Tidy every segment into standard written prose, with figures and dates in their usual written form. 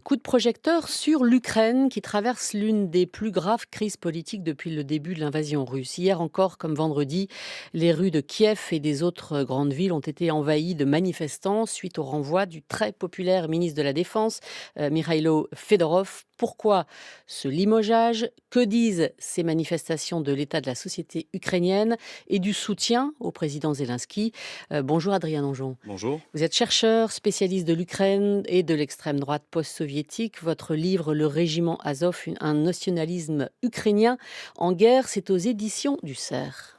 Coup de projecteur sur l'Ukraine qui traverse l'une des plus graves crises politiques depuis le début de l'invasion russe. Hier encore, comme vendredi, les rues de Kiev et des autres grandes villes ont été envahies de manifestants suite au renvoi du très populaire ministre de la Défense, Mikhailo Fedorov. Pourquoi ce limogeage? Que disent ces manifestations de l'état de la société ukrainienne et du soutien au président Zelensky? Bonjour Adrien Donjon. Bonjour. Vous êtes chercheur, spécialiste de l'Ukraine et de l'extrême droite post-soviétique. Votre livre Le régiment Azov, un nationalisme ukrainien en guerre, c'est aux éditions du Cerf.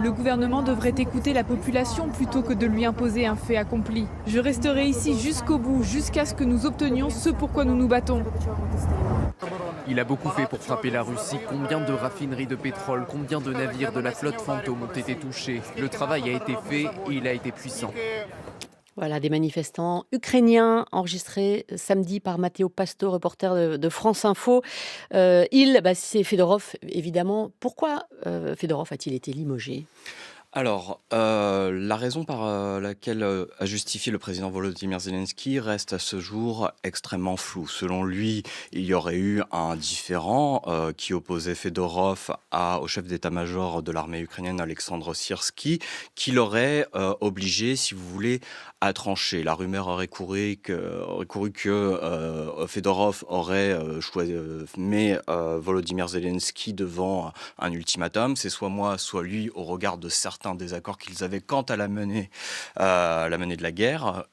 Le gouvernement devrait écouter la population plutôt que de lui imposer un fait accompli. Je resterai ici jusqu'au bout, jusqu'à ce que nous obtenions ce pourquoi nous nous battons. Il a beaucoup fait pour frapper la Russie. Combien de raffineries de pétrole, combien de navires de la flotte fantôme ont été touchés? Le travail a été fait et il a été puissant. Voilà, des manifestants ukrainiens enregistrés samedi par Matteo Pasto, reporter de France Info. C'est Fedorov, évidemment. Pourquoi Fedorov a-t-il été limogé? Alors, la raison par laquelle a justifié le président Volodymyr Zelensky reste à ce jour extrêmement floue. Selon lui, il y aurait eu un différend qui opposait Fedorov au chef d'état-major de l'armée ukrainienne, Alexandre Syrsky, qui l'aurait obligé, si vous voulez, à trancher. La rumeur aurait couru que Fedorov aurait mis Volodymyr Zelensky devant un ultimatum. C'est soit moi, soit lui, au regard de certains désaccords qu'ils avaient quant à la menée de la guerre.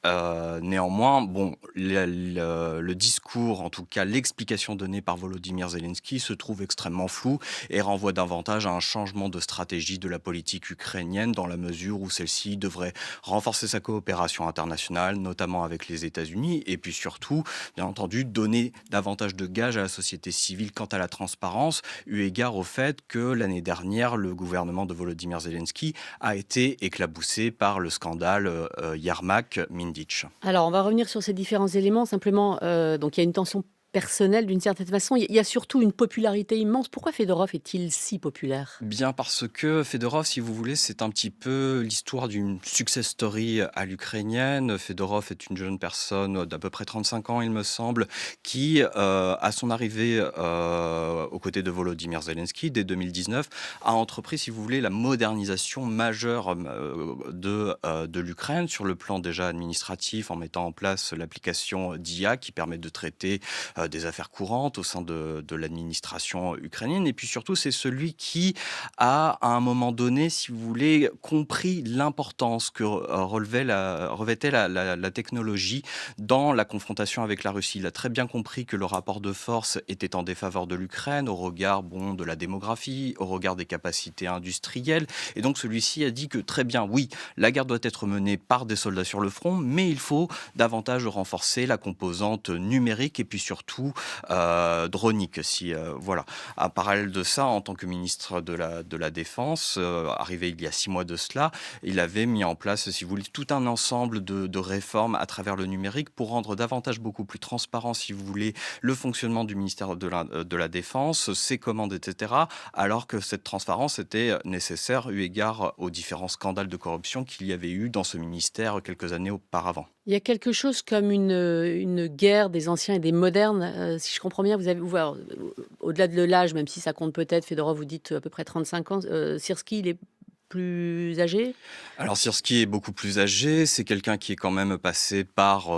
Néanmoins, bon, le discours, en tout cas l'explication donnée par Volodymyr Zelensky se trouve extrêmement flou et renvoie davantage à un changement de stratégie de la politique ukrainienne dans la mesure où celle-ci devrait renforcer sa coopération internationale, notamment avec les États-Unis, et puis surtout, bien entendu, donner davantage de gages à la société civile quant à la transparence, eu égard au fait que l'année dernière, le gouvernement de Volodymyr Zelensky a été éclaboussé par le scandale Yermak-Mindic. Alors, on va revenir sur ces différents éléments. Simplement, donc il y a une tension personnelle d'une certaine façon. Il y a surtout une popularité immense. Pourquoi Fedorov est-il si populaire? Bien parce que Fedorov, si vous voulez, c'est un petit peu l'histoire d'une success story à l'ukrainienne. Fedorov est une jeune personne d'à peu près 35 ans, il me semble, qui, à son arrivée aux côtés de Volodymyr Zelensky, dès 2019, a entrepris, si vous voulez, la modernisation majeure de l'Ukraine sur le plan déjà administratif, en mettant en place l'application DIA qui permet de traiter des affaires courantes au sein de l'administration ukrainienne. Et puis surtout, c'est celui qui a, à un moment donné, si vous voulez, compris l'importance que revêtait la technologie dans la confrontation avec la Russie. Il a très bien compris que le rapport de force était en défaveur de l'Ukraine au regard de la démographie, au regard des capacités industrielles. Et donc celui-ci a dit que très bien, oui, la guerre doit être menée par des soldats sur le front, mais il faut davantage renforcer la composante numérique et puis surtout dronique. Voilà. En parallèle de ça, en tant que ministre de la Défense, arrivé il y a 6 mois de cela, il avait mis en place, si vous voulez, tout un ensemble de réformes à travers le numérique pour rendre davantage beaucoup plus transparent, si vous voulez, le fonctionnement du ministère de la Défense, ses commandes, etc. Alors que cette transparence était nécessaire eu égard aux différents scandales de corruption qu'il y avait eu dans ce ministère quelques années auparavant. Il y a quelque chose comme une guerre des anciens et des modernes, si je comprends bien, alors, au-delà de l'âge, même si ça compte peut-être, Fedorov, vous dites à peu près 35 ans, Syrski, il est plus âgé? Alors Sirski est beaucoup plus âgé, c'est quelqu'un qui est quand même passé par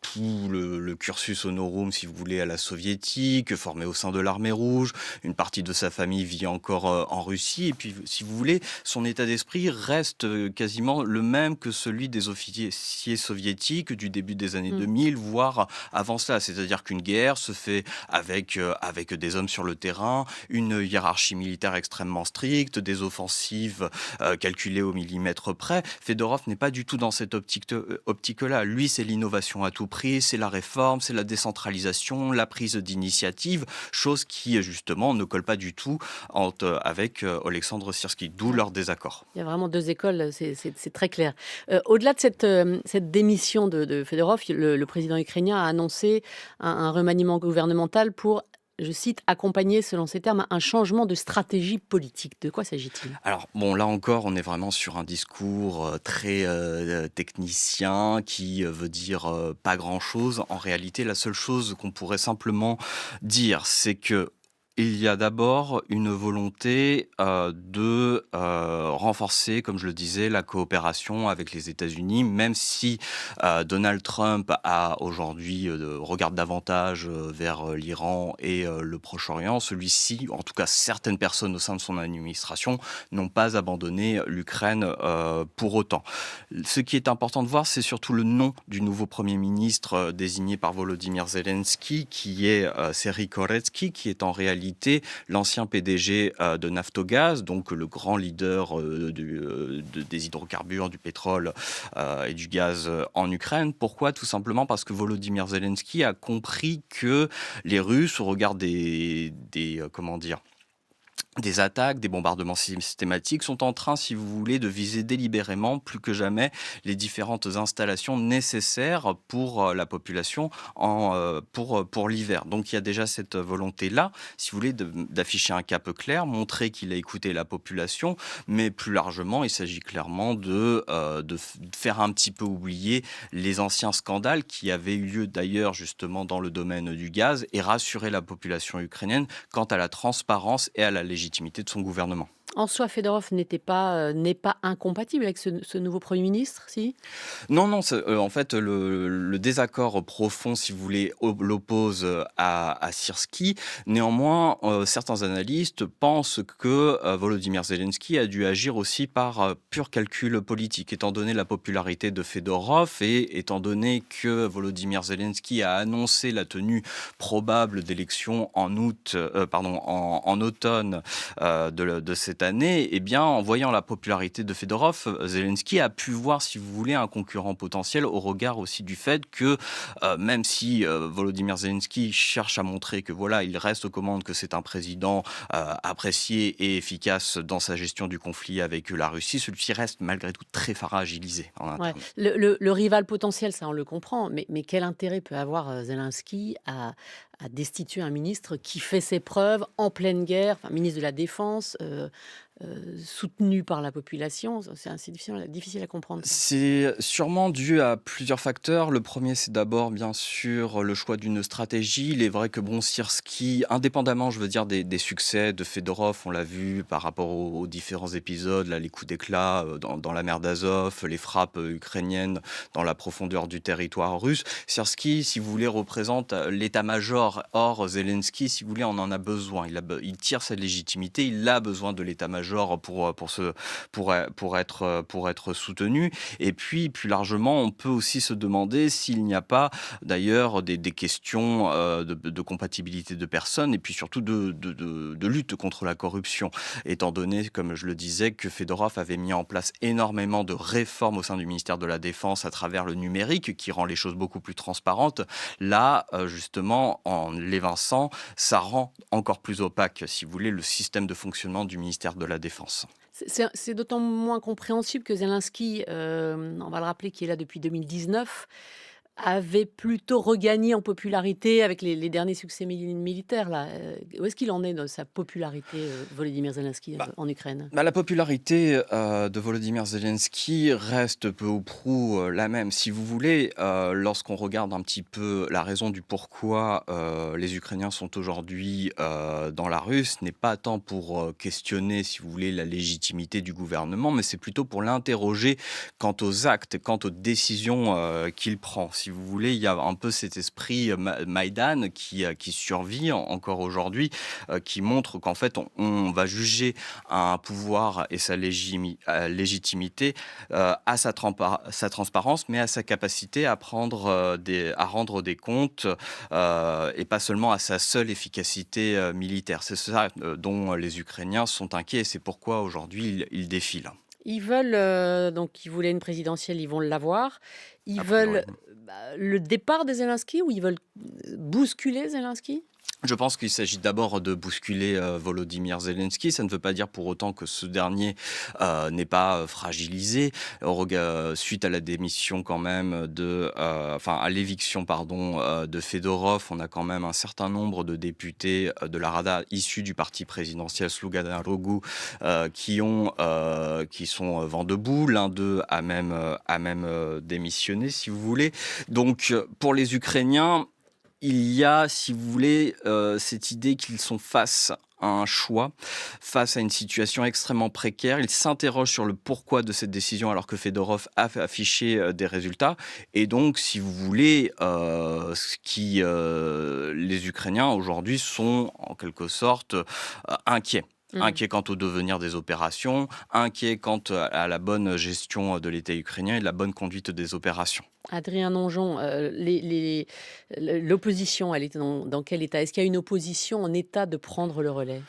tout le cursus honorum, si vous voulez, à la soviétique, formé au sein de l'armée rouge, une partie de sa famille vit encore en Russie, et puis si vous voulez, son état d'esprit reste quasiment le même que celui des officiers soviétiques du début des années Mmh. 2000, voire avant cela, c'est-à-dire qu'une guerre se fait avec des hommes sur le terrain, une hiérarchie militaire extrêmement stricte, des offensives calculé au millimètre près. Fedorov n'est pas du tout dans cette optique-là. Lui, c'est l'innovation à tout prix, c'est la réforme, c'est la décentralisation, la prise d'initiative, chose qui, justement, ne colle pas du tout avec Alexandre Sirski, d'où leur désaccord. Il y a vraiment 2 écoles, c'est très clair. Au-delà de cette démission de Fedorov, le président ukrainien a annoncé un remaniement gouvernemental pour je cite, accompagner, selon ces termes, un changement de stratégie politique. De quoi s'agit-il? Alors bon, là encore, on est vraiment sur un discours très technicien qui veut dire pas grand-chose. En réalité, la seule chose qu'on pourrait simplement dire, c'est que il y a d'abord une volonté de renforcer, comme je le disais, la coopération avec les États-Unis, même si Donald Trump a aujourd'hui regarde davantage vers l'Iran et le Proche-Orient. Celui-ci, en tout cas certaines personnes au sein de son administration, n'ont pas abandonné l'Ukraine pour autant. Ce qui est important de voir, c'est surtout le nom du nouveau Premier ministre désigné par Volodymyr Zelensky, qui est Serhiy Koretsky, qui est en réalité l'ancien PDG de Naftogaz, donc le grand leader des hydrocarbures, du pétrole et du gaz en Ukraine. Pourquoi? Tout simplement parce que Volodymyr Zelensky a compris que les Russes, au regard comment dire, des attaques, des bombardements systématiques, sont en train, si vous voulez, de viser délibérément, plus que jamais, les différentes installations nécessaires pour la population pour l'hiver. Donc il y a déjà cette volonté-là, si vous voulez, d'afficher un cap clair, montrer qu'il a écouté la population, mais plus largement, il s'agit clairement de faire un petit peu oublier les anciens scandales qui avaient eu lieu d'ailleurs justement dans le domaine du gaz et rassurer la population ukrainienne quant à la transparence et à la légitimité de son gouvernement. En soi, Fedorov n'est pas incompatible avec ce nouveau Premier ministre, si? Non, non, en fait, le désaccord profond, si vous voulez, l'oppose à Syrski. Néanmoins, certains analystes pensent que Volodymyr Zelensky a dû agir aussi par pur calcul politique, étant donné la popularité de Fedorov et étant donné que Volodymyr Zelensky a annoncé la tenue probable d'élections en automne de cette année, eh bien, en voyant la popularité de Fedorov, Zelensky a pu voir, si vous voulez, un concurrent potentiel au regard aussi du fait que, même si Volodymyr Zelensky cherche à montrer que voilà, il reste aux commandes, que c'est un président apprécié et efficace dans sa gestion du conflit avec la Russie, celui-ci reste malgré tout très fragilisé en Ouais. interne. Le rival potentiel, ça on le comprend, mais quel intérêt peut avoir Zelensky à destituer un ministre qui fait ses preuves en pleine guerre, enfin, ministre de la Défense, soutenu par la population? C'est difficile à comprendre ça. C'est sûrement dû à plusieurs facteurs. Le premier, c'est d'abord, bien sûr, le choix d'une stratégie. Il est vrai que bon, Syrski, indépendamment, je veux dire, des succès de Fedorov, on l'a vu par rapport aux différents épisodes, là, les coups d'éclat dans la mer d'Azov, les frappes ukrainiennes dans la profondeur du territoire russe. Syrski, si vous voulez, représente l'état-major. Or, Zelensky, si vous voulez, on en a besoin. Il tire sa légitimité, il a besoin de l'état-major pour être soutenu. Et puis, plus largement, on peut aussi se demander s'il n'y a pas, d'ailleurs, des questions de compatibilité de personnes et puis surtout de lutte contre la corruption, étant donné, comme je le disais, que Fedorov avait mis en place énormément de réformes au sein du ministère de la Défense à travers le numérique, qui rend les choses beaucoup plus transparentes. Là, justement, en l'évinçant, ça rend encore plus opaque, si vous voulez, le système de fonctionnement du ministère de la Défense. C'est d'autant moins compréhensible que Zelensky, on va le rappeler, qui est là depuis 2019, avait plutôt regagné en popularité avec les derniers succès militaires là. Où est-ce qu'il en est de sa popularité, Volodymyr Zelensky, en Ukraine? La popularité de Volodymyr Zelensky reste peu ou prou la même. Si vous voulez, lorsqu'on regarde un petit peu la raison du pourquoi les Ukrainiens sont aujourd'hui dans la rue, ce n'est pas tant pour questionner, si vous voulez, la légitimité du gouvernement, mais c'est plutôt pour l'interroger quant aux actes, quant aux décisions qu'il prend. Si vous voulez, il y a un peu cet esprit Maïdan qui survit encore aujourd'hui, qui montre qu'en fait, on va juger un pouvoir et sa légitimité à sa transparence, mais à sa capacité à rendre des comptes et pas seulement à sa seule efficacité militaire. C'est ça dont les Ukrainiens sont inquiets et c'est pourquoi aujourd'hui ils défilent. Ils veulent, donc ils voulaient une présidentielle, ils vont l'avoir. Ils A priori. veulent, le départ de Zelensky ou ils veulent bousculer Zelensky? Je pense qu'il s'agit d'abord de bousculer Volodymyr Zelensky. Ça ne veut pas dire pour autant que ce dernier n'est pas fragilisé. Suite à la démission quand même enfin à l'éviction pardon de Fedorov, on a quand même un certain nombre de députés de la Rada issus du parti présidentiel Sluga Narodu qui sont vent debout. L'un d'eux a même démissionné, si vous voulez. Donc pour les Ukrainiens, il y a, si vous voulez, cette idée qu'ils sont face à un choix, face à une situation extrêmement précaire. Ils s'interrogent sur le pourquoi de cette décision alors que Fedorov a affiché des résultats. Et donc, si vous voulez, les Ukrainiens aujourd'hui sont en quelque sorte inquiets. Inquiets quant au devenir des opérations, inquiets quant à la bonne gestion de l'État ukrainien et de la bonne conduite des opérations. Adrien Nonjon, l'opposition, elle est dans quel état? Est-ce qu'il y a une opposition en état de prendre le relais?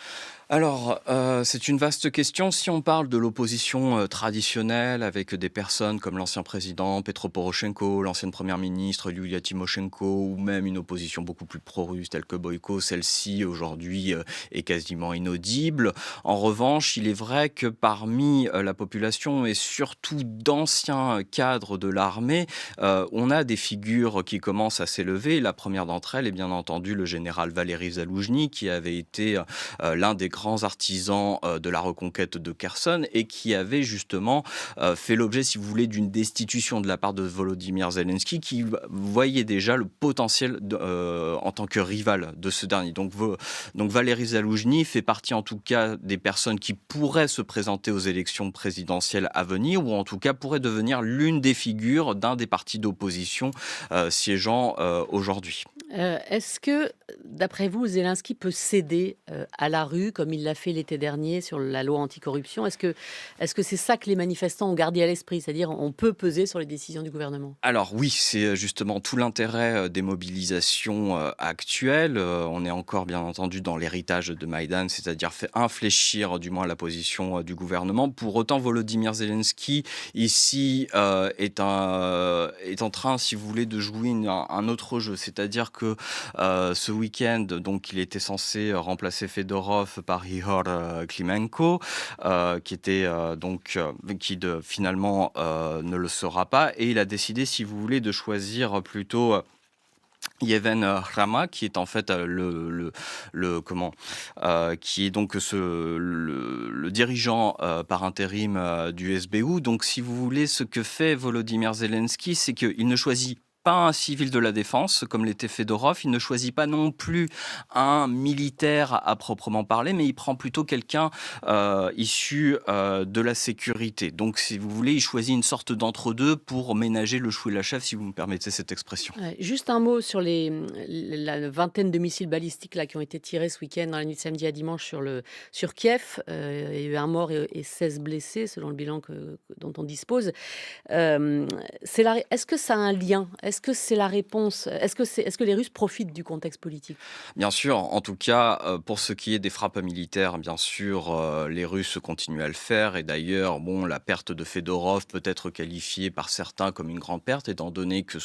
Alors, c'est une vaste question. Si on parle de l'opposition traditionnelle avec des personnes comme l'ancien président Petro Poroshenko, l'ancienne première ministre Yulia Tymoshenko, ou même une opposition beaucoup plus pro-russe telle que Boyko, celle-ci aujourd'hui est quasiment inaudible. En revanche, il est vrai que parmi la population et surtout d'anciens cadres de l'armée, on a des figures qui commencent à s'élever. La première d'entre elles est bien entendu le général Valery Zaloujny, qui avait été l'un des grands artisans de la reconquête de Kherson et qui avait justement fait l'objet, si vous voulez, d'une destitution de la part de Volodymyr Zelensky, qui voyait déjà le potentiel en tant que rival de ce dernier. Donc Valery Zaloujny fait partie en tout cas des personnes qui pourraient se présenter aux élections présidentielles à venir, ou en tout cas pourraient devenir l'une des figures d'un des partis d'opposition siégeant aujourd'hui. Est-ce que, d'après vous, Zelensky peut céder à la rue, comme il l'a fait l'été dernier sur la loi anticorruption? Est-ce que c'est ça que les manifestants ont gardé à l'esprit? C'est-à-dire, on peut peser sur les décisions du gouvernement? Alors oui, c'est justement tout l'intérêt des mobilisations actuelles. On est encore bien entendu dans l'héritage de Maïdan, c'est-à-dire fait infléchir du moins la position du gouvernement. Pour autant, Volodymyr Zelensky ici est en train, si vous voulez, de jouer un autre jeu. C'est-à-dire que ce week-end, donc, il était censé remplacer Fedorov par Ihor Klimenko, finalement ne le sera pas. Et il a décidé, si vous voulez, de choisir plutôt Yevhen Rama, qui est en fait qui est donc le dirigeant par intérim du SBU. Donc, si vous voulez, ce que fait Volodymyr Zelensky, c'est qu'il ne choisit pas un civil de la défense, comme l'était Fedorov. Il ne choisit pas non plus un militaire à proprement parler, mais il prend plutôt quelqu'un issu de la sécurité. Donc, si vous voulez, il choisit une sorte d'entre-deux pour ménager le chou et la chèvre, si vous me permettez cette expression. Ouais, juste un mot sur la vingtaine de missiles balistiques là, qui ont été tirés ce week-end dans la nuit de samedi à dimanche sur Kiev. Il y a eu un mort et 16 blessés, selon le bilan dont on dispose. Est-ce que ça a un lien? Est-ce que c'est la réponse? Est-ce que les Russes profitent du contexte politique? Bien sûr, en tout cas, pour ce qui est des frappes militaires, bien sûr, les Russes continuent à le faire. Et d'ailleurs, la perte de Fedorov peut être qualifiée par certains comme une grande perte, étant donné que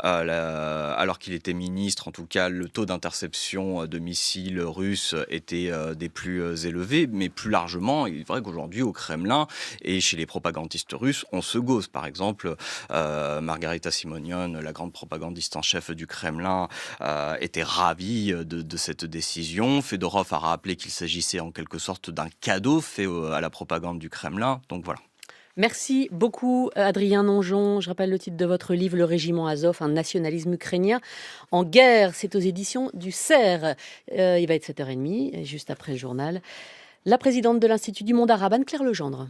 alors qu'il était ministre, en tout cas, le taux d'interception de missiles russes était des plus élevés. Mais plus largement, il est vrai qu'aujourd'hui, au Kremlin et chez les propagandistes russes, on se gauze. Par exemple, Margarita Simonian, la grande propagandiste en chef du Kremlin, était ravie de cette décision. Fedorov a rappelé qu'il s'agissait en quelque sorte d'un cadeau fait à la propagande du Kremlin. Donc voilà. Merci beaucoup, Adrien Nonjon. Je rappelle le titre de votre livre, Le Régiment Azov, un nationalisme ukrainien en guerre. C'est aux éditions du CERF. Il va être 7h30, juste après le journal. La présidente de l'Institut du monde arabe, Anne-Claire Legendre.